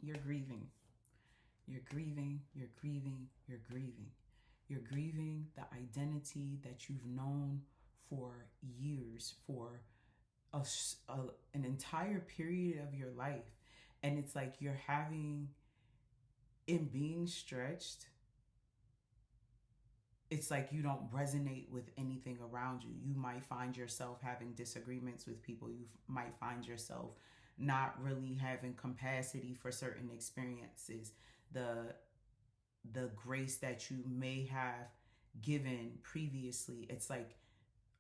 You're grieving. You're grieving, you're grieving, you're grieving. You're grieving the identity that you've known for years, for an entire period of your life. And it's like you're having, in being stretched, it's like you don't resonate with anything around you. You might find yourself having disagreements with people. You might find yourself not really having capacity for certain experiences. The grace that you may have given previously, it's like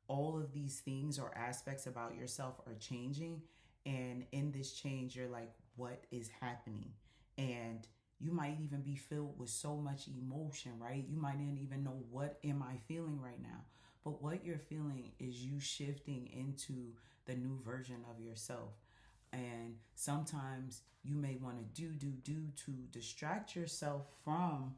all of these things or aspects about yourself are changing, and in this change you're like, what is happening? And you might even be filled with so much emotion, right? You might not even know, what am I feeling right now? But what you're feeling is you shifting into the new version of yourself. And sometimes you may want to do to distract yourself from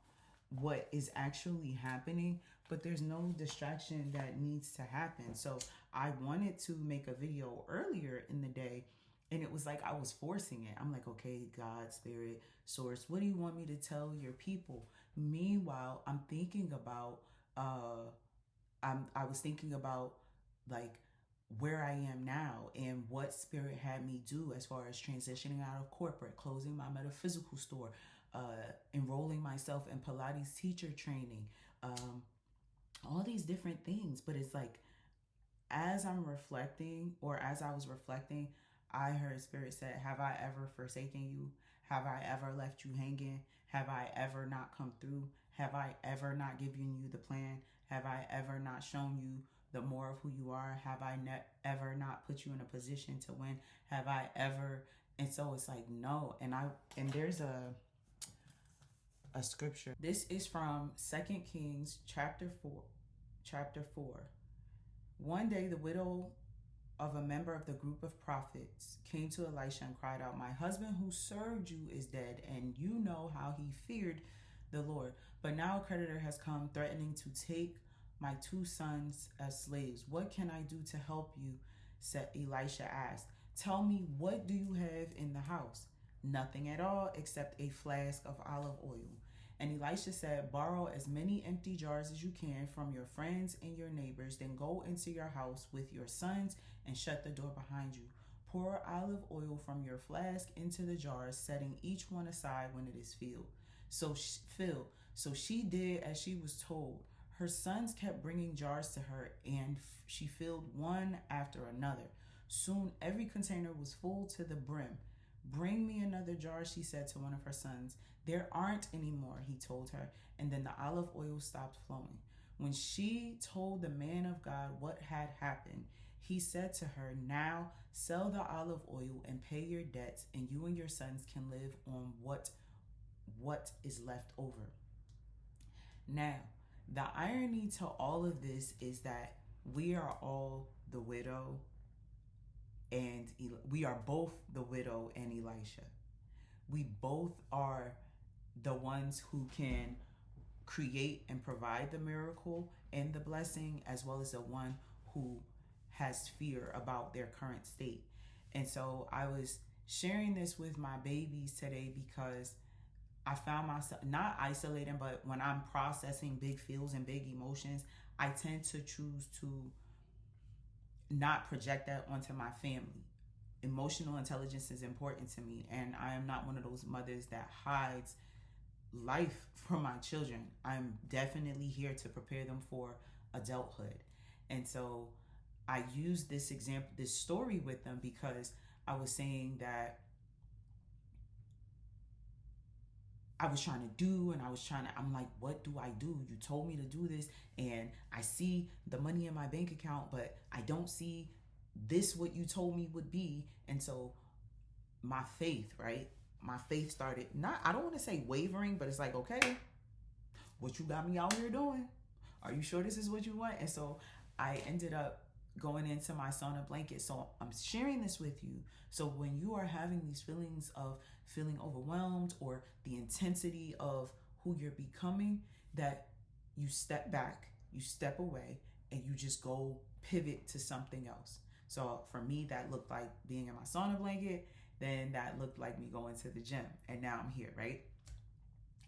what is actually happening, but there's no distraction that needs to happen. So I wanted to make a video earlier in the day, and it was like I was forcing it. I'm like, okay, God, Spirit, Source, what do you want me to tell your people? Meanwhile, I'm thinking about I was thinking about like where I am now and what Spirit had me do as far as transitioning out of corporate, closing my metaphysical store, enrolling myself in Pilates teacher training, all these different things. But it's like, as I'm reflecting, or as I was reflecting, I heard Spirit said, have I ever forsaken you? Have I ever left you hanging? Have I ever not come through? Have I ever not given you the plan? Have I ever not shown you the more of who you are? Have I ever not put you in a position to win? Have I ever? And so it's like, no. And there's a scripture. This is from 2 Kings chapter 4. One day the widow of a member of the group of prophets came to Elisha and cried out, my husband who served you is dead, and you know how he feared the Lord. But now a creditor has come threatening to take my 2 sons as slaves. What can I do to help you? Said Elisha asked. Tell me, what do you have in the house? Nothing at all except a flask of olive oil. And Elisha said, borrow as many empty jars as you can from your friends and your neighbors, then go into your house with your sons and shut the door behind you. Pour olive oil from your flask into the jars, setting each one aside when it is filled. So she did as she was told. Her sons kept bringing jars to her, and she filled one after another. Soon every container was full to the brim. Bring me another jar, she said to one of her sons. There aren't any more, he told her, and then the olive oil stopped flowing. When she told the man of God what had happened, he said to her, now sell the olive oil and pay your debts, and you and your sons can live on what is left over. Now, the irony to all of this is that we are all the widow, and we are both the widow and Elisha. We both are the ones who can create and provide the miracle and the blessing, as well as the one who has fear about their current state. And so I was sharing this with my babies today because I found myself not isolating, but when I'm processing big feels and big emotions, I tend to choose to not project that onto my family. Emotional intelligence is important to me, and I am not one of those mothers that hides life from my children. I'm definitely here to prepare them for adulthood. And so I used this example, this story with them, because I was saying that I was trying to do, and I'm like, what do I do? You told me to do this, and I see the money in my bank account, but I don't see this, what you told me would be. And so my faith, right? My faith started, not, I don't want to say wavering, but it's like, okay, what you got me out here doing? Are you sure this is what you want? And so I ended up going into my sauna blanket. So I'm sharing this with you. So when you are having these feelings of feeling overwhelmed, or the intensity of who you're becoming, that you step back, you step away, and you just go pivot to something else. So for me, that looked like being in my sauna blanket then that looked like me going to the gym. And now I'm here, right?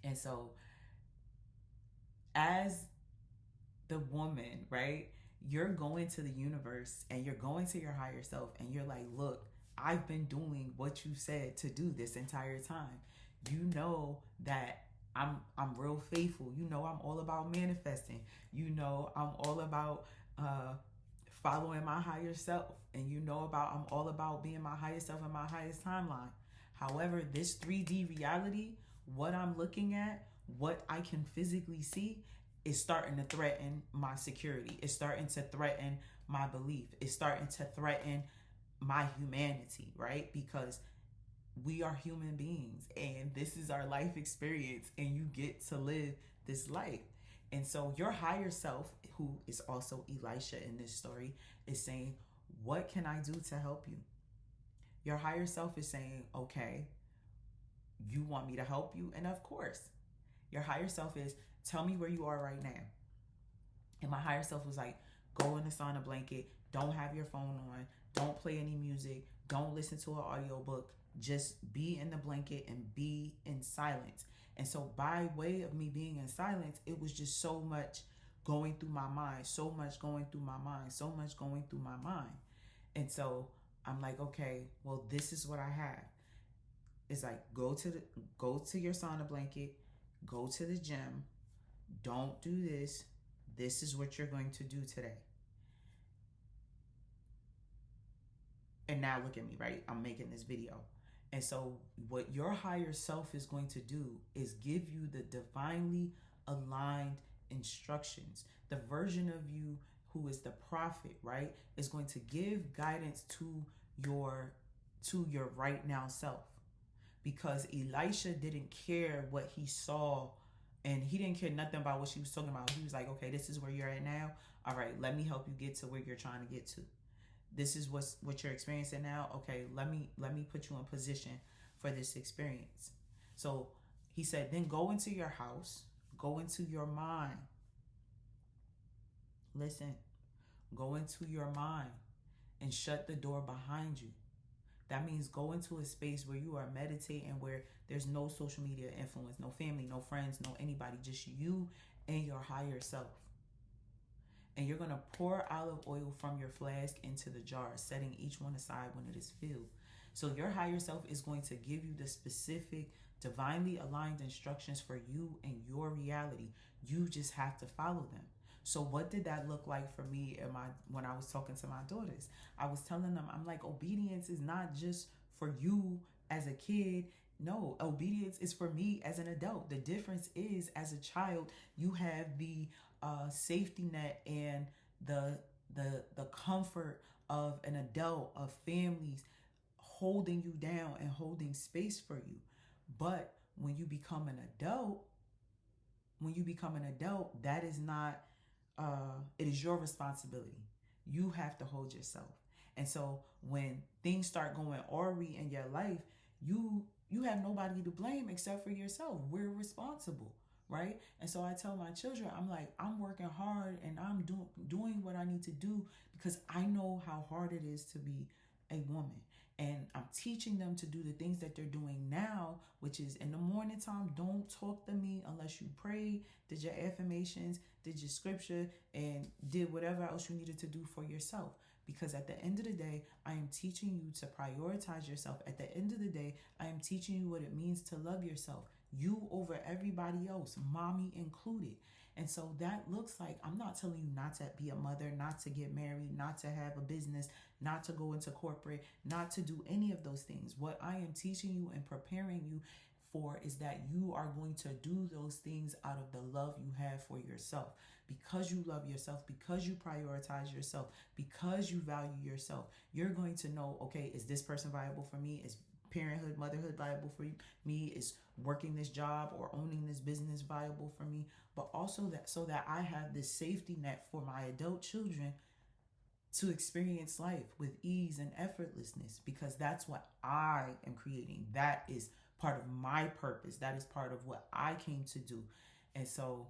And so, as the woman, right, you're going to the universe and you're going to your higher self and you're like, look, I've been doing what you said to do this entire time. You know that I'm real faithful. You know I'm all about manifesting. You know I'm all about following my higher self. And you know about I'm all about being my highest self in my highest timeline. However, this 3D reality, what I'm looking at, what I can physically see, is starting to threaten my security. It's starting to threaten my belief. It's starting to threaten my humanity, right? Because we are human beings and this is our life experience and you get to live this life. And so your higher self, who is also Elisha in this story, is saying, what can I do to help you? Your higher self is saying, okay, you want me to help you? And of course, your higher self is, tell me where you are right now. And my higher self was like, go in the sauna blanket, don't have your phone on, don't play any music, don't listen to an audiobook, just be in the blanket and be in silence. And so by way of me being in silence, it was just so much going through my mind, so much going through my mind, so much going through my mind. And so I'm like, okay, well, this is what I have. It's like, go to your sauna blanket, go to the gym, don't do this. This is what you're going to do today. And now look at me, right? I'm making this video. And so what your higher self is going to do is give you the divinely aligned instructions. The version of you who is the prophet, right, is going to give guidance to your right now self. Because Elisha didn't care what he saw, and he didn't care nothing about what she was talking about. He was like, okay, this is where you're at now. All right, let me help you get to where you're trying to get to. This is what you're experiencing now. Okay, let me put you in position for this experience. So he said, then go into your house, go into your mind. Listen, go into your mind and shut the door behind you. That means go into a space where you are meditating, where there's no social media influence, no family, no friends, no anybody, just you and your higher self. And you're going to pour olive oil from your flask into the jar, setting each one aside when it is filled. So your higher self is going to give you the specific, divinely aligned instructions for you and your reality. You just have to follow them. So what did that look like for me when I was talking to my daughters? I was telling them, I'm like, obedience is not just for you as a kid. No, obedience is for me as an adult. The difference is, as a child, you have the safety net and the comfort of an adult, of families holding you down and holding space for you. But when you become an adult, that is not, it is your responsibility. You have to hold yourself. And so when things start going awry in your life, you have nobody to blame except for yourself. We're responsible, right? And so I tell my children, I'm like, I'm working hard and I'm doing what I need to do because I know how hard it is to be a woman. And I'm teaching them to do the things that they're doing now, which is in the morning time, don't talk to me unless you prayed, did your affirmations, did your scripture, and did whatever else you needed to do for yourself. Because at the end of the day, I am teaching you to prioritize yourself. At the end of the day, I am teaching you what it means to love yourself. You over everybody else, mommy included. And so that looks like, I'm not telling you not to be a mother, not to get married, not to have a business, not to go into corporate, not to do any of those things. What I am teaching you and preparing you for is that you are going to do those things out of the love you have for yourself. Because you love yourself, because you prioritize yourself, because you value yourself, you're going to know, okay, is this person viable for me? Is parenthood, motherhood viable for me? Is working this job or owning this business viable for me? But also that so that I have this safety net for my adult children to experience life with ease and effortlessness, because that's what I am creating. That is part of my purpose. That is part of what I came to do. And so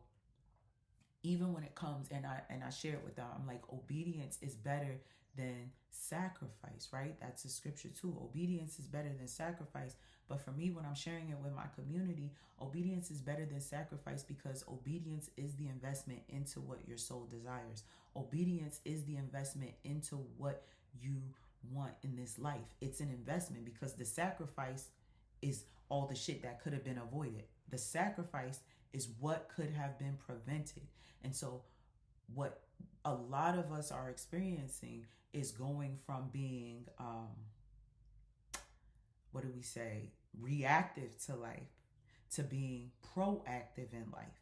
even when it comes, and I share it with them, I'm like, obedience is better than sacrifice, right? That's a scripture too. Obedience is better than sacrifice. But for me, when I'm sharing it with my community, obedience is better than sacrifice because obedience is the investment into what your soul desires. Obedience is the investment into what you want in this life. It's an investment because the sacrifice is all the shit that could have been avoided. The sacrifice is what could have been prevented. And so, what a lot of us are experiencing is going from being, what do we say, reactive to life to being proactive in life,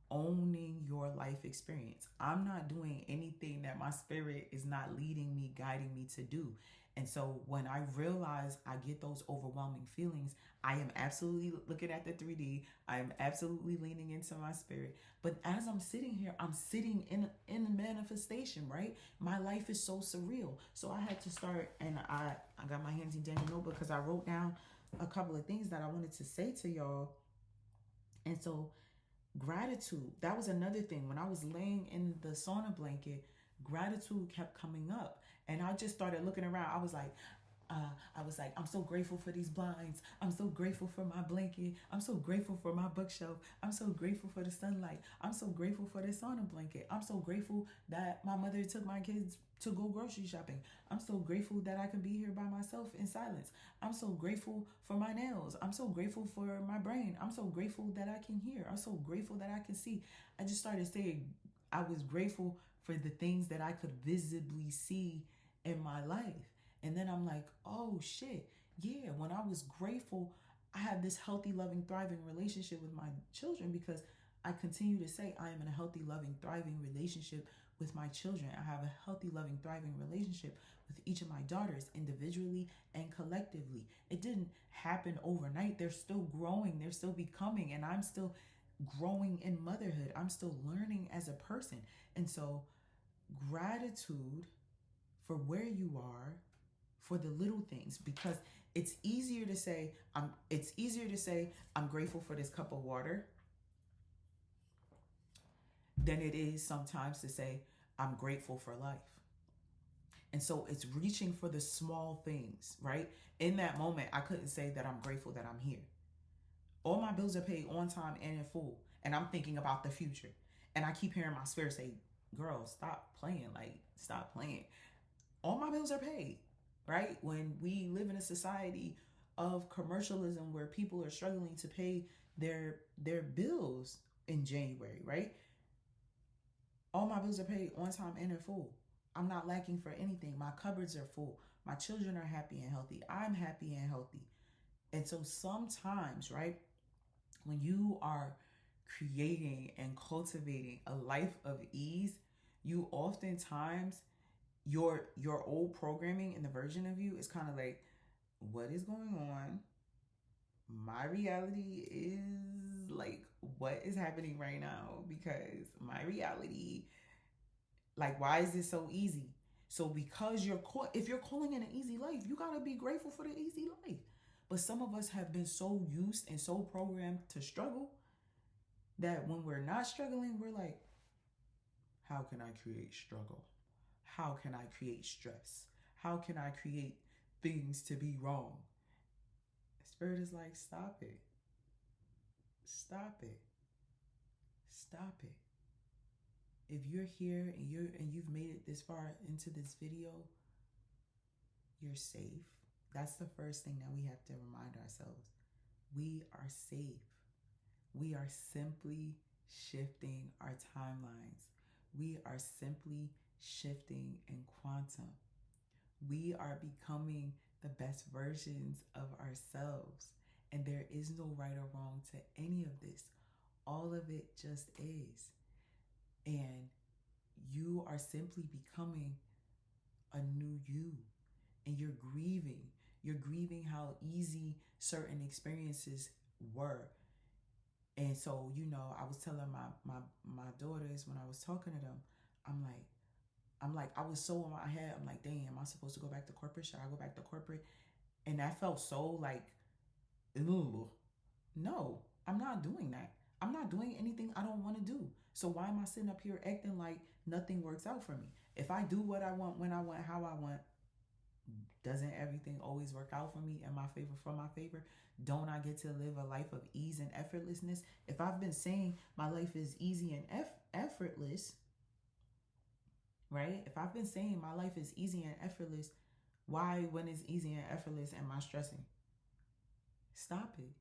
owning your life experience. I'm not doing anything that my spirit is not leading me, guiding me to do. And so when I realize I get those overwhelming feelings, I am absolutely looking at the 3D. I am absolutely leaning into my spirit. But as I'm sitting here, I'm sitting in manifestation, right? My life is so surreal. So I had to start, and I got my handsy dandy notebook because I wrote down a couple of things that I wanted to say to y'all. And so gratitude, that was another thing. When I was laying in the sauna blanket, gratitude kept coming up. And I just started looking around. I'm so grateful for these blinds. I'm so grateful for my blanket. I'm so grateful for my bookshelf. I'm so grateful for the sunlight. I'm so grateful for this sauna blanket. I'm so grateful that my mother took my kids to go grocery shopping. I'm so grateful that I can be here by myself in silence. I'm so grateful for my nails. I'm so grateful for my brain. I'm so grateful that I can hear. I'm so grateful that I can see. I just started saying I was grateful for the things that I could visibly see in my life. And then I'm like, oh shit, yeah, when I was grateful, I had this healthy, loving, thriving relationship with my children because I continue to say I am in a healthy, loving, thriving relationship with my children. I have a healthy, loving, thriving relationship with each of my daughters individually and collectively. It didn't happen overnight. They're still growing, they're still becoming, and I'm still growing in motherhood. I'm still learning as a person. And so, gratitude for where you are, for the little things, because it's easier to say I'm grateful for this cup of water than it is sometimes to say I'm grateful for life. And so it's reaching for the small things, right? In that moment, I couldn't say that I'm grateful that I'm here. All my bills are paid on time and in full, and I'm thinking about the future. And I keep hearing my spirit say, girl, stop playing, like stop playing. All my bills are paid, right? When we live in a society of commercialism where people are struggling to pay their bills in January, right? All my bills are paid on time and in full. I'm not lacking for anything. My cupboards are full. My children are happy and healthy. I'm happy and healthy. And so sometimes, right, when you are creating and cultivating a life of ease, you oftentimes your old programming and the version of you is kind of like, what is going on? My reality is like, what is happening right now? Because my reality, like, why is this so easy? So because if you're calling it an easy life, you gotta be grateful for the easy life. But some of us have been so used and so programmed to struggle that when we're not struggling, we're like, how can I create struggle? How can I create stress? How can I create things to be wrong? Spirit is like, stop it. Stop it. Stop it. If you're here and you've made it this far into this video, you're safe. That's the first thing that we have to remind ourselves. We are safe. We are simply shifting our timelines. We are simply shifting in quantum. We are becoming the best versions of ourselves. And there is no right or wrong to any of this. All of it just is. And you are simply becoming a new you. And you're grieving. You're grieving how easy certain experiences were. And so, I was telling my daughters when I was talking to them, I'm like, I was so in my head. I'm like, dang, am I supposed to go back to corporate? Should I go back to corporate? And that felt so like, ooh, no, I'm not doing that. I'm not doing anything I don't want to do. So why am I sitting up here acting like nothing works out for me? If I do what I want, when I want, how I want, doesn't everything always work out for me in my favor, for my favor? Don't I get to live a life of ease and effortlessness? If I've been saying my life is easy and effortless, right? If I've been saying my life is easy and effortless, why, when it's easy and effortless, am I stressing? Stop it.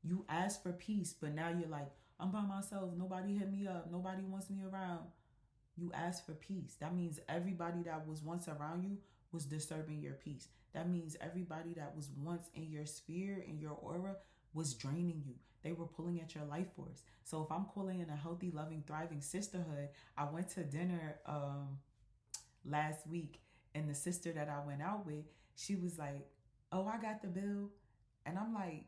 You ask for peace, but now you're like, I'm by myself. Nobody hit me up. Nobody wants me around. You ask for peace. That means everybody that was once around you was disturbing your peace. That means everybody that was once in your sphere, in your aura, was draining you. They were pulling at your life force. So if I'm calling in a healthy, loving, thriving sisterhood, I went to dinner last week, and the sister that I went out with, she was like, "Oh, I got the bill," and I'm like,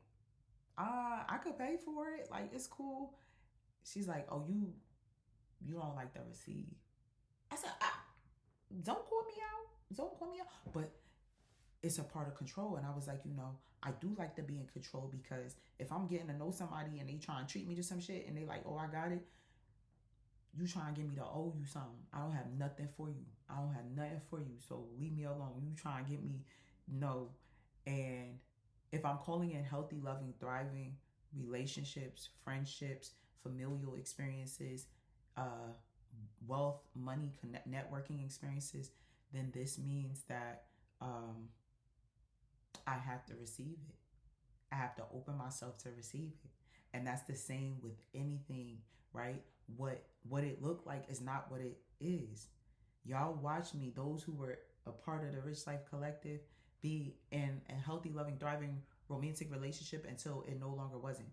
I could pay for it. Like, it's cool. She's like, "Oh, you don't like the receipt." I said, don't call me out. Don't call me out. But it's a part of control. And I was like, I do like to be in control, because if I'm getting to know somebody and they try and treat me to some shit and they like, "Oh, I got it," you trying to get me to owe you something. I don't have nothing for you. I don't have nothing for you. So leave me alone. You trying to get me, no. And if I'm calling in healthy, loving, thriving relationships, friendships, familial experiences, wealth, money, networking experiences, then this means that I have to receive it. I have to open myself to receive it. And that's the same with anything, right? What it looked like is not what it is. Y'all watch me, those who were a part of the Rich Life Collective, be in a healthy, loving, thriving romantic relationship until it no longer wasn't.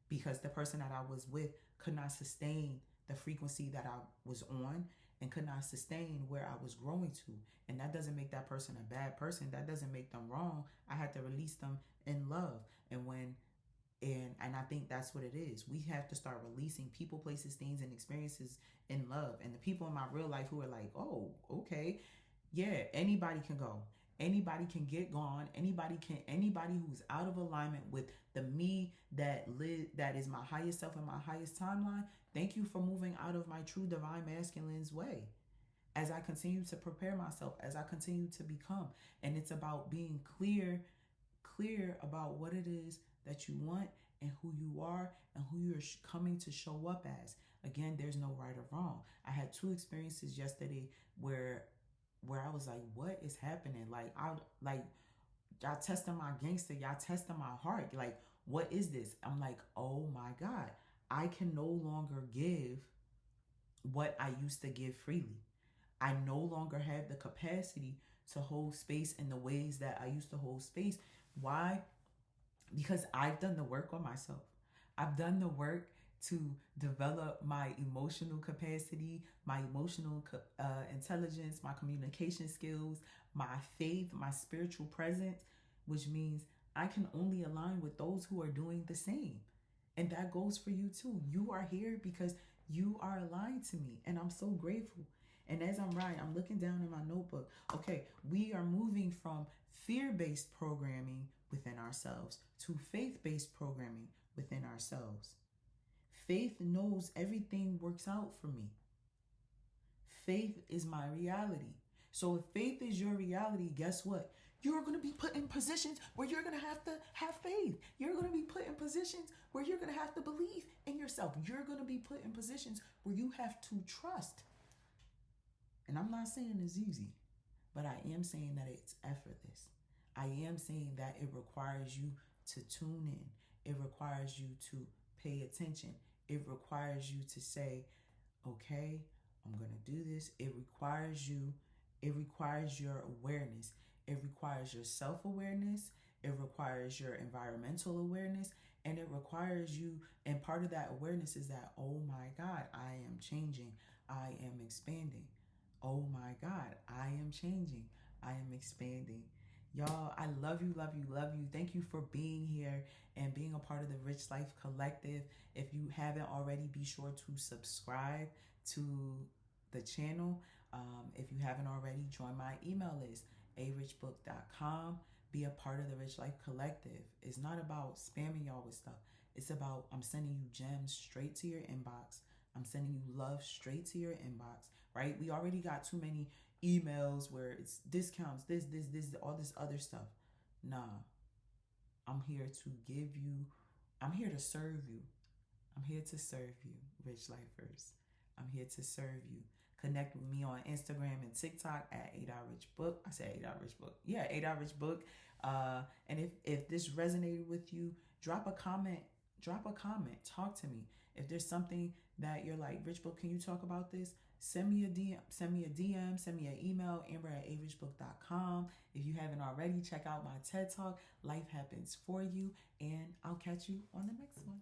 Because the person that I was with could not sustain the frequency that I was on, and could not sustain where I was growing to. And that doesn't make that person a bad person. That doesn't make them wrong. I had to release them in love. And I think that's what it is. We have to start releasing people, places, things, and experiences in love. And the people in my real life who are like, "Oh, okay, yeah, anybody can go. Anybody can get gone. Anybody who's out of alignment with the me that is my highest self and my highest timeline. Thank you for moving out of my true divine masculine's way. As I continue to prepare myself, as I continue to become. And it's about being clear about what it is that you want and who you are and who you're coming to show up as. Again, there's no right or wrong. I had 2 experiences yesterday where I was like, what is happening? Like, y'all testing my gangster, y'all testing my heart. Like, what is this? I'm like, oh my God, I can no longer give what I used to give freely. I no longer have the capacity to hold space in the ways that I used to hold space. Why? Because I've done the work on myself. I've done the work to develop my emotional capacity, my emotional intelligence, my communication skills, my faith, my spiritual presence, which means I can only align with those who are doing the same. And that goes for you too. You are here because you are aligned to me, and I'm so grateful. And as I'm writing, I'm looking down in my notebook. Okay, we are moving from fear-based programming within ourselves to faith-based programming within ourselves. Faith knows everything works out for me. Faith is my reality. So if faith is your reality, guess what? You're going to be put in positions where you're going to have faith. You're going to be put in positions where you're going to have to believe in yourself. You're going to be put in positions where you have to trust. And I'm not saying it's easy, but I am saying that it's effortless. I am saying that it requires you to tune in. It requires you to pay attention. It requires you to say, okay, I'm going to do this. It requires your awareness. It requires your self-awareness. It requires your environmental awareness. And it requires you, and part of that awareness is that, oh my God, I am changing. I am expanding. Oh my God, I am changing. I am expanding. Y'all, I love you, love you, love you. Thank you for being here and being a part of the Rich Life Collective. If you haven't already, be sure to subscribe to the channel. If you haven't already, join my email list, arichbook.com. Be a part of the Rich Life Collective. It's not about spamming y'all with stuff. It's about I'm sending you gems straight to your inbox. I'm sending you love straight to your inbox, right? We already got too many emails where it's discounts, this, all this other stuff. Nah, I'm here to give you, I'm here to serve you. I'm here to serve you, Rich Lifers. I'm here to serve you. Connect with me on Instagram and TikTok at 8hourrichbook. I said 8hourrichbook. Yeah, 8hourrichbook. And if this resonated with you, drop a comment. Talk to me. If there's something that you're like, Rich Book, can you talk about this? Send me a DM, send me an email, amber@arichbook.com. If you haven't already, check out my TED Talk, Life Happens For You, and I'll catch you on the next one.